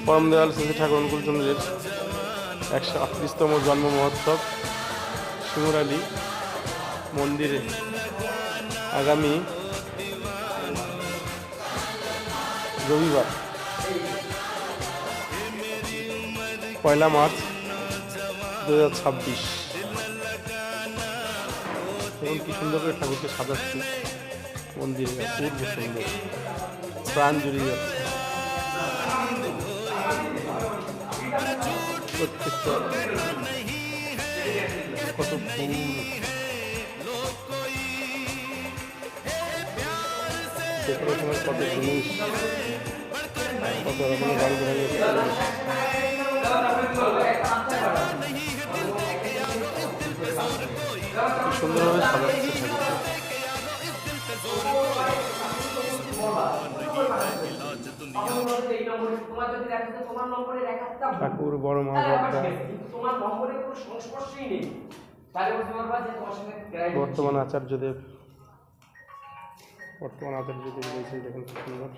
পরম দয়াল শ্রী ঠাকুর অনুকূলচন্দ্রের 138তম জন্ম মহোৎসব শিমুরালী মন্দিরে আগামী রবিবার 1 মার্চ 2026। এবং কি সুন্দর করে ঠাকুরকে সাজাচ্ছে মন্দিরে, অপূর্ব সুন্দর, প্রাণ জুড়িয়ে যাচ্ছে। প্রত্যেকটা কত ফুল, ডেকোরেশনের কত জিনিস, কত রকমের রঙ বেরঙের কি সুন্দরভাবে সাজাচ্ছে ঠাকুর। বড় মহাভাবটা বর্তমান আচার্যদেব রয়েছেন, দেখুন কি সুন্দর।